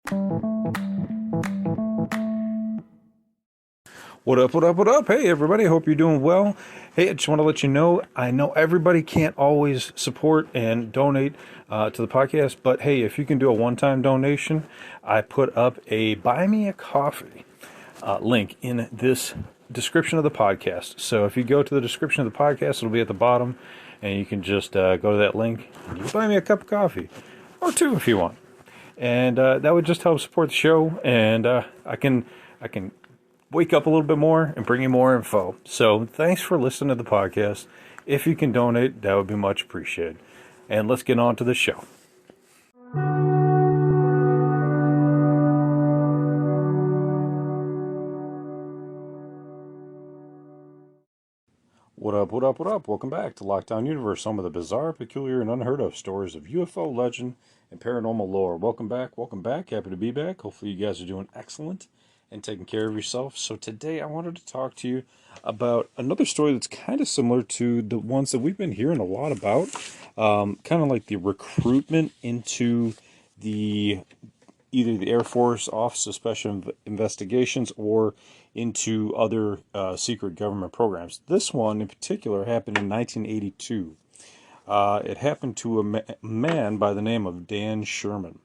What up, what up, what up? Hey, everybody, hope you're doing well. Hey, I just want to let you know, I know everybody can't always support and donate to the podcast, but hey, if you can do a one-time donation, I put up a Buy Me a Coffee link in this description of the podcast. So if you go to the description of the podcast, it'll be at the bottom, and you can just go to that link, and you can buy me a cup of coffee, or two if you want. And that would just help support the show, and I can wake up a little bit more and bring you more info. So thanks for listening to the podcast. If you can donate, that would be much appreciated. And let's get on to the show. What up, what up, what up? Welcome back to Lockdown Universe, some of the bizarre, peculiar, and unheard of stories of UFO legend and paranormal lore. Welcome back, welcome back. Happy to be back. Hopefully you guys are doing excellent and taking care of yourself. So today I wanted to talk to you about another story that's kind of similar to the ones that we've been hearing a lot about. Kind of like the recruitment into the either the Air Force Office of Special Investigations or into other secret government programs. This one in particular happened in 1982. It happened to a man by the name of Dan Sherman.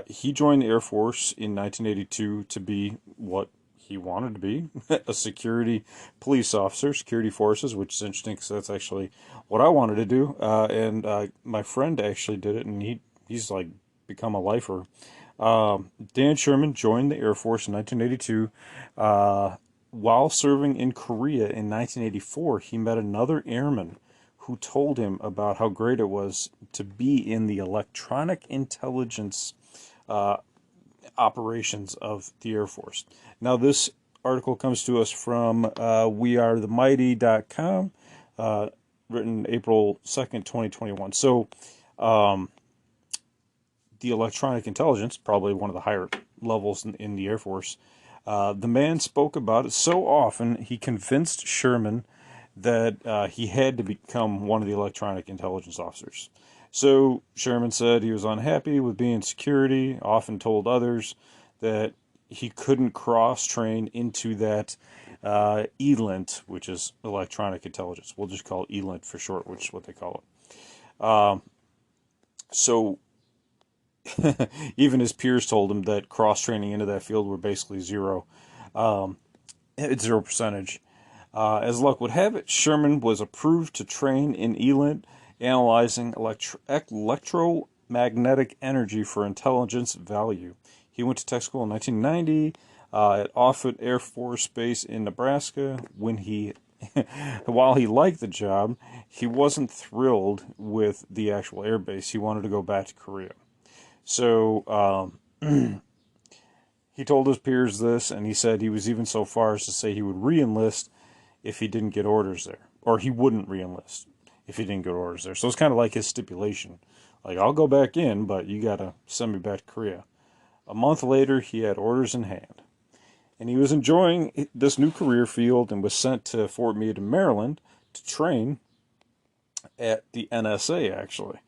He joined the Air Force in 1982 to be what he wanted to be, a security police officer, security forces, which is interesting because that's actually what I wanted to do. And my friend actually did it, and he's like become a lifer. Dan Sherman joined the Air Force in 1982. While serving in Korea in 1984, he met another airman who told him about how great it was to be in the electronic intelligence operations of the Air Force. Now, this article comes to us from wearethemighty.com, written April 2nd, 2021. So, the electronic intelligence, probably one of the higher levels in the Air Force, the man spoke about it so often, he convinced Sherman that he had to become one of the electronic intelligence officers. So Sherman said he was unhappy with being security, often told others that he couldn't cross-train into that ELINT, which is electronic intelligence. We'll just call it ELINT for short, which is what they call it. So even his peers told him that cross-training into that field were basically zero. It's 0%. As luck would have it, Sherman was approved to train in ELINT, analyzing electromagnetic energy for intelligence value. He went to tech school in 1990 at Offutt Air Force Base in Nebraska. While he liked the job, he wasn't thrilled with the actual air base. He wanted to go back to Korea. So he told his peers this, and he said he was even so far as to say he would re-enlist if he didn't get orders there. Or he wouldn't re-enlist if he didn't get orders there. So it's kind of like his stipulation. Like, I'll go back in, but you got to send me back to Korea. A month later, he had orders in hand. And he was enjoying this new career field and was sent to Fort Meade in Maryland to train at the NSA, actually.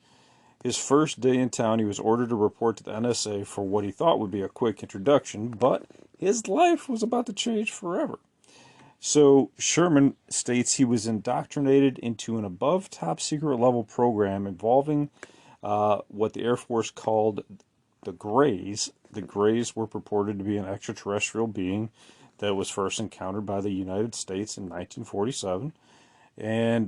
His first day in town, he was ordered to report to the NSA for what he thought would be a quick introduction, but his life was about to change forever. So Sherman states he was indoctrinated into an above top secret level program involving what the Air Force called the Greys. The Greys were purported to be an extraterrestrial being that was first encountered by the United States in 1947. And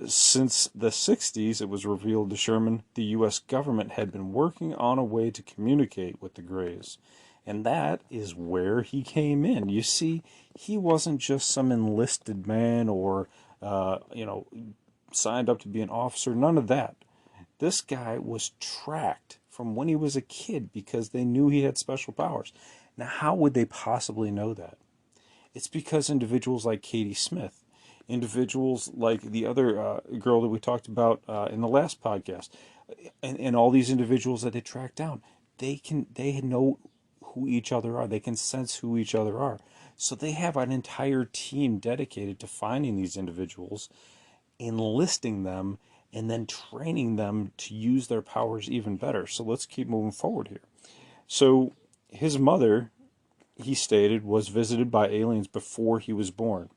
since the 60s, it was revealed to Sherman the U.S. government had been working on a way to communicate with the Greys. And that is where he came in. You see, he wasn't just some enlisted man or, signed up to be an officer. None of that. This guy was tracked from when he was a kid because they knew he had special powers. Now, how would they possibly know that? It's because individuals like Katie Smith, individuals like the other girl that we talked about in the last podcast, and all these individuals that they track down, they know who each other are. They can sense who each other are. So they have an entire team dedicated to finding these individuals, enlisting them, and then training them to use their powers even better. So let's keep moving forward here. So his mother, he stated, was visited by aliens before he was born.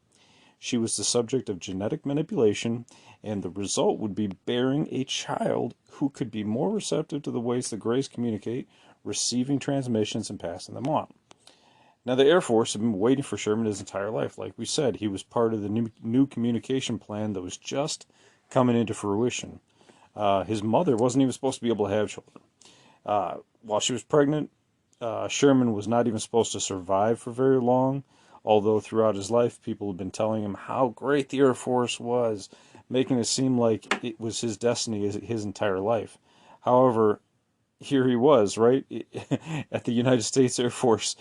She was the subject of genetic manipulation, and the result would be bearing a child who could be more receptive to the ways the Greys communicate, receiving transmissions and passing them on. Now, the Air Force had been waiting for Sherman his entire life. Like we said, he was part of the new communication plan that was just coming into fruition. His mother wasn't even supposed to be able to have children. While she was pregnant, Sherman was not even supposed to survive for very long, although throughout his life, people had been telling him how great the Air Force was, making it seem like it was his destiny his entire life. However, here he was, right, at the United States Air Force,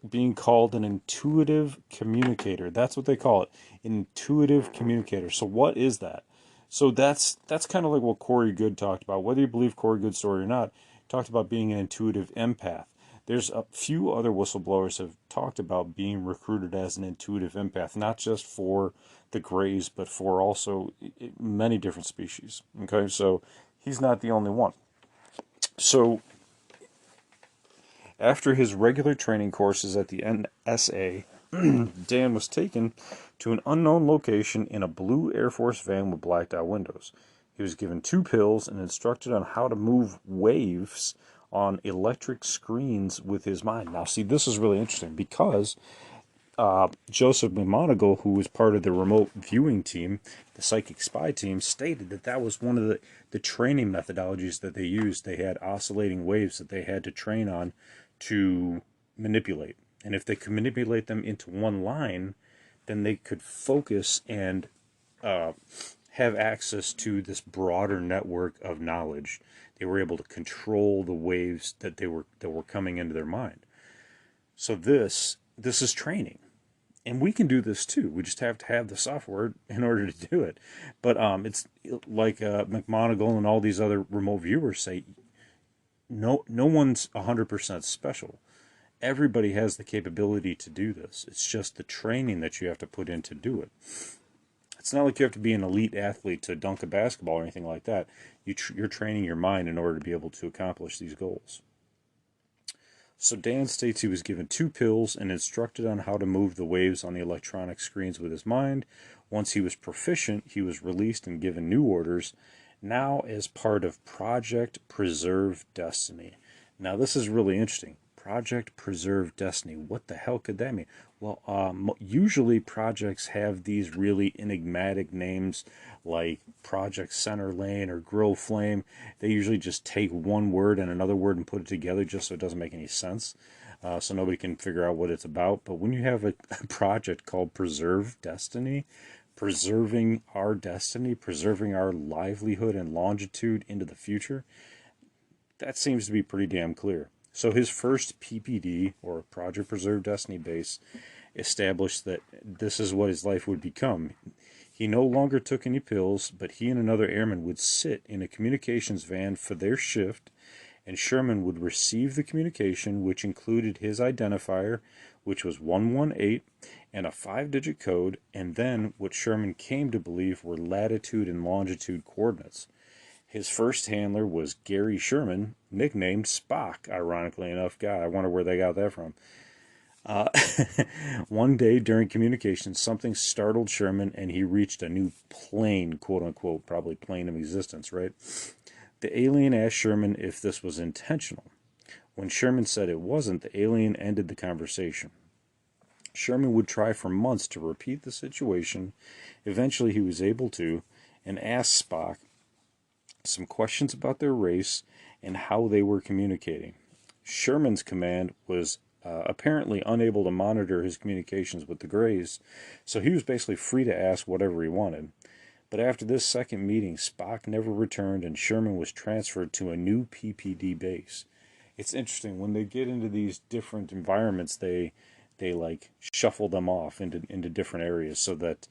being called an intuitive communicator. That's what they call it, an intuitive communicator. So what is that? So that's kind of like what Corey Good talked about. Whether you believe Corey Good's story or not, he talked about being an intuitive empath. There's a few other whistleblowers have talked about being recruited as an intuitive empath, not just for the Greys, but for also many different species. Okay, so he's not the only one. So, after his regular training courses at the NSA, Dan was taken to an unknown location in a blue Air Force van with blacked out windows. He was given 2 pills and instructed on how to move waves on electric screens with his mind. Now, see, this is really interesting because Joseph McMoneagle, who was part of the remote viewing team, the psychic spy team, stated that that was one of the training methodologies that they used. They had oscillating waves that they had to train on to manipulate. And if they could manipulate them into one line, then they could focus and have access to this broader network of knowledge. They were able to control the waves that were coming into their mind. So this is training. And we can do this too. We just have to have the software in order to do it. But it's like McMoneagle and all these other remote viewers say, no one's 100% special. Everybody has the capability to do this. It's just the training that you have to put in to do it. It's not like you have to be an elite athlete to dunk a basketball or anything like that. You're training your mind in order to be able to accomplish these goals. So Dan states he was given 2 pills and instructed on how to move the waves on the electronic screens with his mind. Once he was proficient, he was released and given new orders, now as part of Project Preserve Destiny. Now this is really interesting. Project Preserve Destiny. What the hell could that mean? Well, usually projects have these really enigmatic names like Project Center Lane or Grill Flame. They usually just take one word and another word and put it together just so it doesn't make any sense. So nobody can figure out what it's about. But when you have a project called Preserve Destiny, preserving our destiny, preserving our livelihood and longitude into the future, that seems to be pretty damn clear. So his first PPD, or Project Preserve Destiny base, established that this is what his life would become. He no longer took any pills, but he and another airman would sit in a communications van for their shift, and Sherman would receive the communication, which included his identifier, which was 118, and a 5-digit code, and then what Sherman came to believe were latitude and longitude coordinates. His first handler was Gary Sherman, nicknamed Spock, ironically enough. God, I wonder where they got that from. One day during communications, something startled Sherman and he reached a new plane, quote unquote, probably plane of existence, right? The alien asked Sherman if this was intentional. When Sherman said it wasn't, the alien ended the conversation. Sherman would try for months to repeat the situation. Eventually, he was able to, and asked Spock some questions about their race and how they were communicating. Sherman's command was apparently unable to monitor his communications with the Greys, so he was basically free to ask whatever he wanted. But after this second meeting, Spock never returned and Sherman was transferred to a new PPD base. It's interesting, when they get into these different environments, they like shuffle them off into different areas so that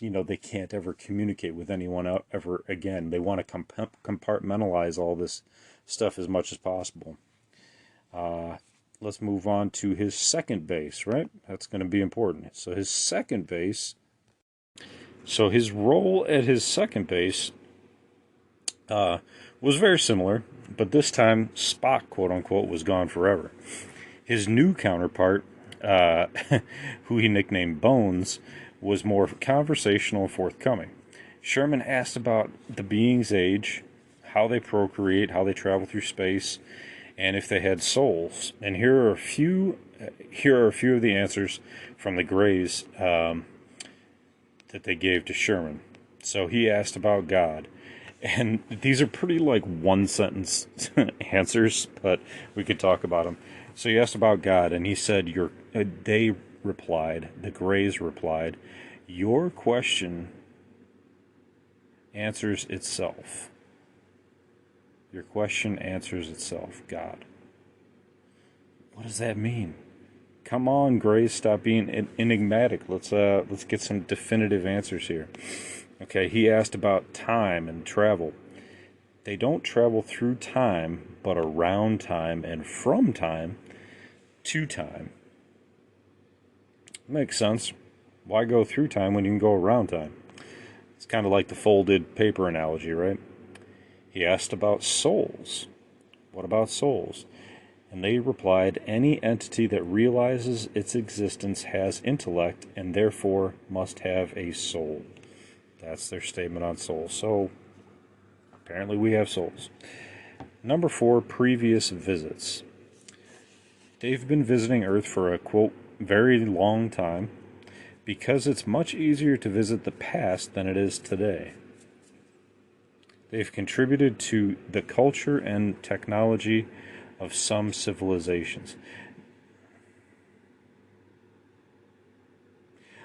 they can't ever communicate with anyone ever again. They want to compartmentalize all this stuff as much as possible. Let's move on to his second base, right? That's going to be important. So his second base, so his role at his second base was was very similar, but this time Spock, quote unquote, was gone forever. His new counterpart, uh, who he nicknamed Bones, was more conversational and forthcoming. Sherman asked about the being's age, how they procreate, how they travel through space, and if they had souls. And here are a few of the answers from the Greys that they gave to Sherman. So he asked about God. And these are pretty like one sentence answers, but we could talk about them. So he asked about God, and he said, they replied, the Greys replied, your question answers itself. Your question answers itself, God. What does that mean? Come on, Greys, stop being enigmatic. Let's get some definitive answers here. Okay, he asked about time and travel. They don't travel through time, but around time and from time to time. Makes sense. Why go through time when you can go around time? It's kind of like the folded paper analogy, right? He asked about souls. What about souls? And they replied, any entity that realizes its existence has intellect and therefore must have a soul. That's their statement on souls. So, apparently we have souls. Number 4, previous visits. They've been visiting Earth for a, quote, very long time because it's much easier to visit the past than it is today. They've contributed to the culture and technology of some civilizations.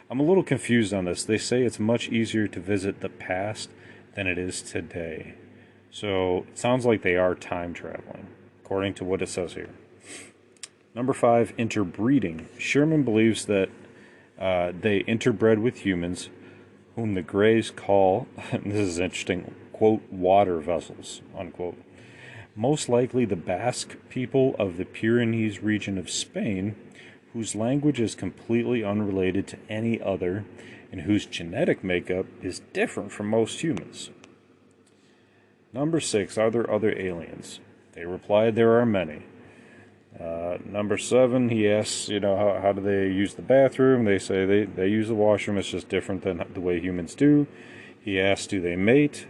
I'm a little confused on this. They say it's much easier to visit the past than it is today. So it sounds like they are time traveling, according to what it says here. Number 5, interbreeding. Sherman believes that they interbred with humans, whom the Greys call, and this is interesting, quote, water vessels, unquote. Most likely the Basque people of the Pyrenees region of Spain, whose language is completely unrelated to any other and whose genetic makeup is different from most humans. Number 6, are there other aliens? They replied, there are many. Number 7, he asks, how do they use the bathroom? They say they use the washroom. It's just different than the way humans do. He asks, do they mate?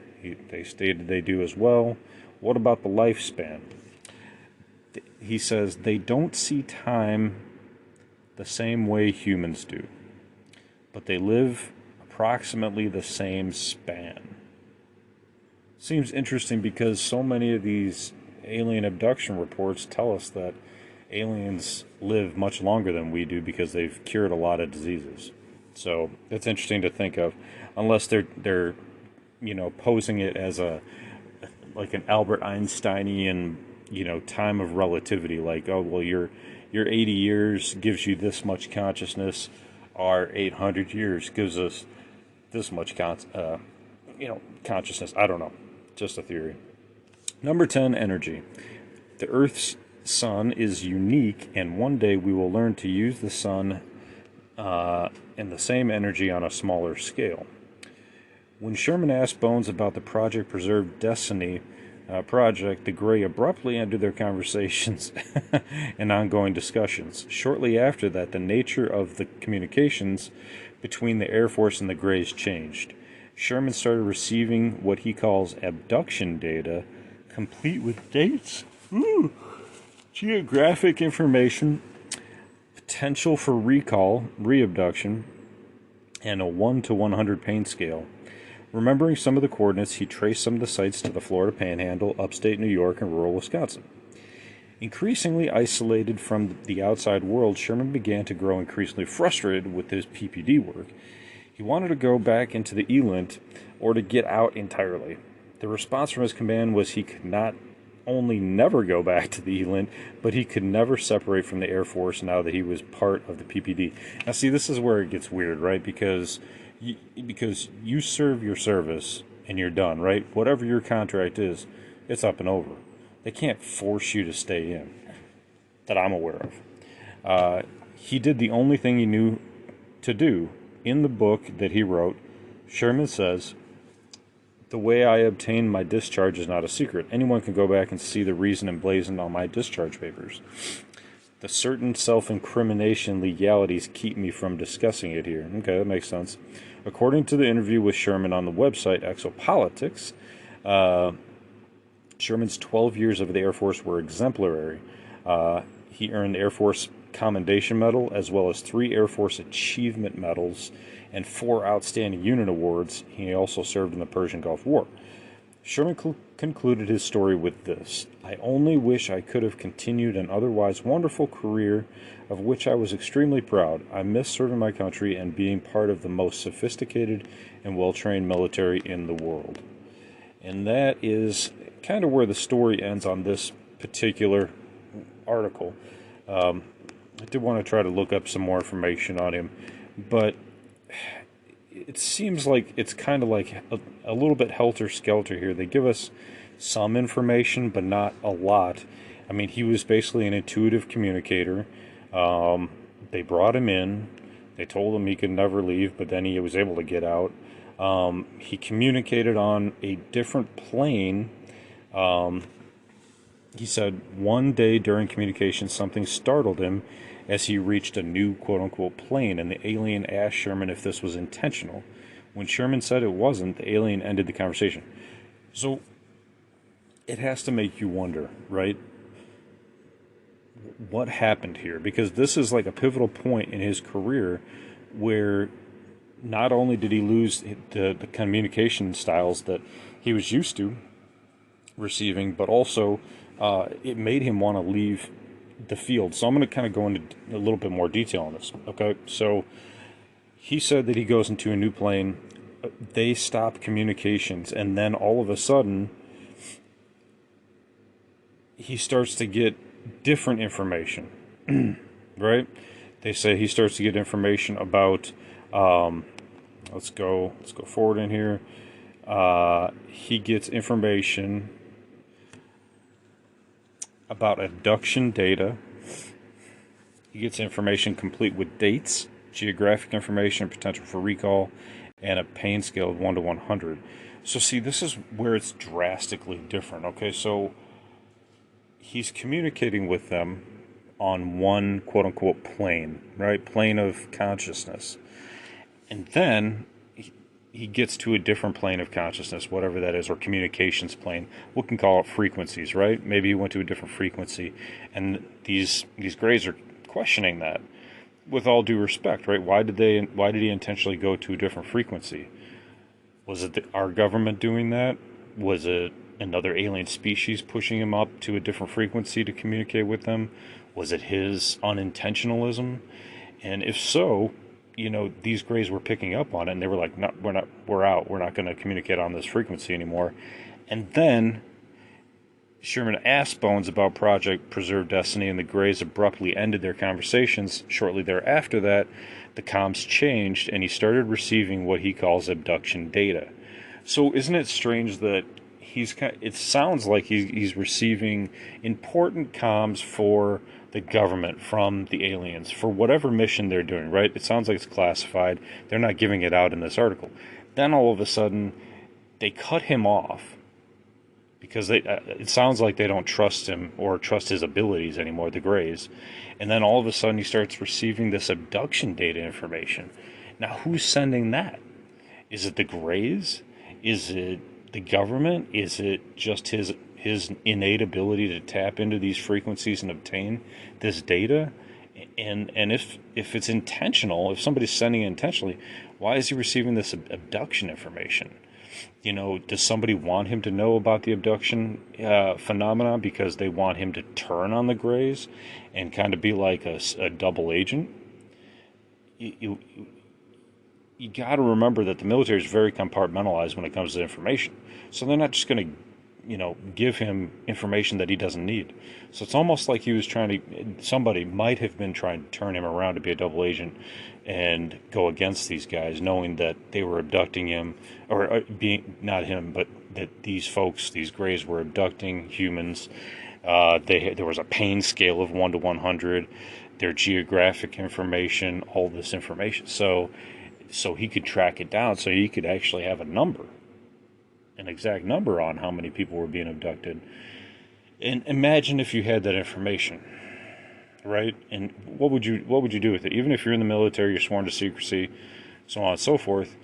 They stated they do as well. What about the lifespan? He says they don't see time the same way humans do, but they live approximately the same span. Seems interesting because so many of these alien abduction reports tell us that aliens live much longer than we do because they've cured a lot of diseases. So it's interesting to think of, unless they're posing it as like an Albert Einsteinian time of relativity, like, oh well, your 80 years gives you this much consciousness, our 800 years gives us this much consciousness. I don't know, just a theory. Number 10, energy. The Earth's sun is unique, and one day we will learn to use the sun and the same energy on a smaller scale. When Sherman asked Bones about the Project Preserve Destiny project, the Grey abruptly ended their conversations and ongoing discussions. Shortly after that, the nature of the communications between the Air Force and the Greys changed. Sherman started receiving what he calls abduction data, complete with dates, geographic information, potential for recall, reabduction, and a 1 to 100 pain scale. Remembering some of the coordinates, he traced some of the sites to the Florida Panhandle, upstate New York, and rural Wisconsin. Increasingly isolated from the outside world, Sherman began to grow increasingly frustrated with his PPD work. He wanted to go back into the Elant or to get out entirely. The response from his command was he could not only never go back to the Elant, but he could never separate from the Air Force now that he was part of the PPD. Now, see, this is where it gets weird, right? Because you serve your service and you're done, right? Whatever your contract is, it's up and over. They can't force you to stay in, that I'm aware of. He did the only thing he knew to do. In the book that he wrote, Sherman says, The way I obtained my discharge is not a secret. Anyone can go back and see the reason emblazoned on my discharge papers. The certain self-incrimination legalities keep me from discussing it here. Okay, that makes sense. According to the interview with Sherman on the website Exopolitics, Sherman's 12 years of the Air Force were exemplary. He earned the Air Force Commendation Medal, as well as 3 Air Force Achievement Medals and 4 Outstanding Unit Awards. He also served in the Persian Gulf War. Sherman concluded his story with this: "I only wish I could have continued an otherwise wonderful career of which I was extremely proud. I miss serving my country and being part of the most sophisticated and well-trained military in the world." And that is kind of where the story ends on this particular article. I did want to try to look up some more information on him, but it seems like it's kind of like a little bit helter-skelter here. They give us some information, but not a lot. I mean, he was basically an intuitive communicator. They brought him in. They told him he could never leave, but then he was able to get out. He communicated on a different plane. He said one day during communication, something startled him as he reached a new quote-unquote plane, and the alien asked Sherman if this was intentional. When Sherman said it wasn't, the alien ended the conversation. So it has to make you wonder, right? What happened here? Because this is like a pivotal point in his career where not only did he lose the communication styles that he was used to receiving, but also it made him want to leave the field. So I'm going to kind of go into a little bit more detail on this. Okay, so he said that he goes into a new plane. They stop communications, and then all of a sudden, he starts to get different information, right? They say he starts to get information about. Let's go forward in here. He gets information about abduction data. He gets information complete with dates, geographic information, potential for recall, and a pain scale of 1 to 100. So see, this is where it's drastically different. Okay, so he's communicating with them on one quote-unquote plane, right? Plane of consciousness. And then he gets to a different plane of consciousness, whatever that is, or communications plane. We can call it frequencies, right? Maybe he went to a different frequency, and these Greys are questioning that. With all due respect, right? Why did he intentionally go to a different frequency? Was it our government doing that? Was it another alien species pushing him up to a different frequency to communicate with them? Was it his unintentionalism? And if so, these Greys were picking up on it, and they were like, "No, we're out. We're not going to communicate on this frequency anymore." And then Sherman asked Bones about Project Preserve Destiny, and the Greys abruptly ended their conversations. Shortly thereafter that, the comms changed, and he started receiving what he calls abduction data. So isn't it strange that it sounds like he's receiving important comms for the government from the aliens for whatever mission they're doing, right? It sounds like it's classified. They're not giving it out in this article. Then all of a sudden, they cut him off because it sounds like they don't trust him or trust his abilities anymore, the Greys. And then all of a sudden, he starts receiving this abduction data information. Now, who's sending that? Is it the Greys? Is it the government? Is it just his innate ability to tap into these frequencies and obtain this data? And if it's intentional, if somebody's sending it intentionally, why is he receiving this abduction information? Does somebody want him to know about the abduction phenomena because they want him to turn on the Greys and kind of be like a double agent? You got to remember that the military is very compartmentalized when it comes to information. So they're not just going to give him information that he doesn't need. So it's almost like somebody might have been trying to turn him around to be a double agent and go against these guys, knowing that they were abducting him, or being not him, but that these Greys were abducting humans. There was a pain scale of 1 to 100, their geographic information, all this information. So he could track it down, so he could actually have a number. an exact number on how many people were being abducted. And imagine if you had that information, right? And what would you do with it? Even if you're in the military, you're sworn to secrecy, so on and so forth,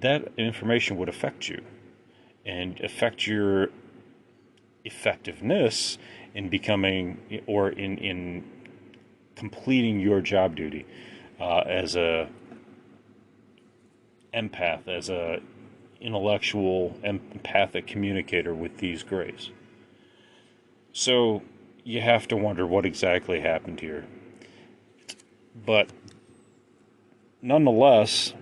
that information would affect you and affect your effectiveness in becoming or in completing your job duty as a empath, as a intellectual empathic communicator with these grays. So you have to wonder what exactly happened here. But nonetheless,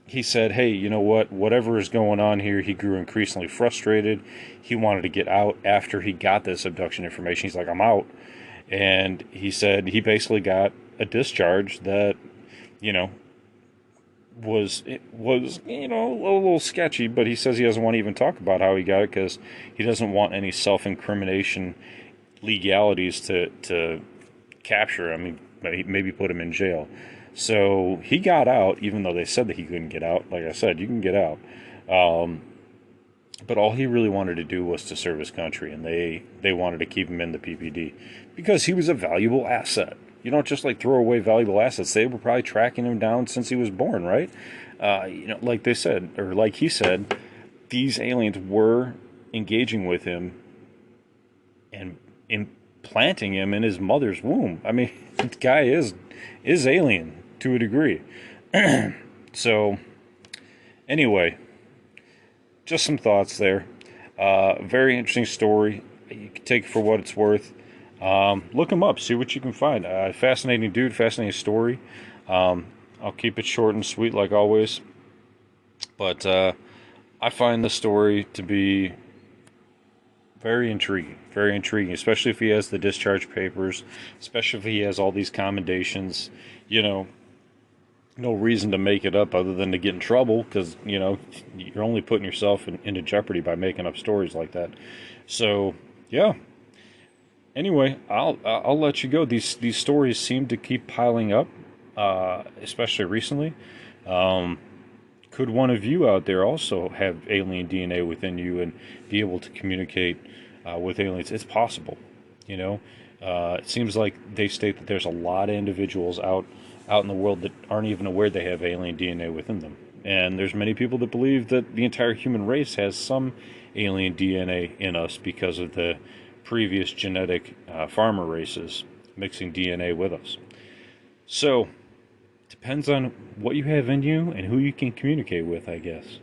he said, hey, you know what? Whatever is going on here, he grew increasingly frustrated. He wanted to get out after he got this abduction information. He's like, I'm out. And he said he basically got a discharge that, you know, was a little sketchy, but he says he doesn't want to even talk about how he got it because he doesn't want any self-incrimination legalities to capture him. I mean, maybe put him in jail. So he got out, even though they said that he couldn't get out. Like I said, you can get out. But all he really wanted to do was to serve his country, and they wanted to keep him in the PPD because he was a valuable asset. You don't just like throw away valuable assets. They were probably tracking him down since he was born, right? Like they said, or like he said, these aliens were engaging with him and implanting him in his mother's womb. I mean, the guy is alien to a degree. So, anyway, just some thoughts there. Very interesting story. You can take it for what it's worth. Look him up, see what you can find. Fascinating dude, fascinating story. I'll keep it short and sweet like always. But I find the story to be very intriguing, especially if he has the discharge papers, especially if he has all these commendations. You know, no reason to make it up other than to get in trouble because, you know, you're only putting yourself into jeopardy by making up stories like that. So, yeah. Anyway, I'll let you go. These stories seem to keep piling up, especially recently. Could one of you out there also have alien DNA within you and be able to communicate with aliens? It's possible. You know, it seems like they state that there's a lot of individuals out in the world that aren't even aware they have alien DNA within them. And there's many people that believe that the entire human race has some alien DNA in us because of the previous genetic farmer races mixing DNA with us. So, depends on what you have in you and who you can communicate with, I guess.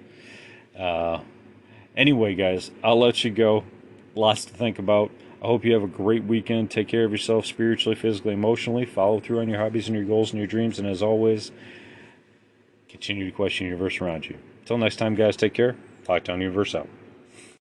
Anyway, guys, I'll let you go. Lots to think about. I hope you have a great weekend. Take care of yourself spiritually, physically, emotionally. Follow through on your hobbies and your goals and your dreams. And as always, continue to question the universe around you. Until next time, guys, take care. Lockdown Universe out.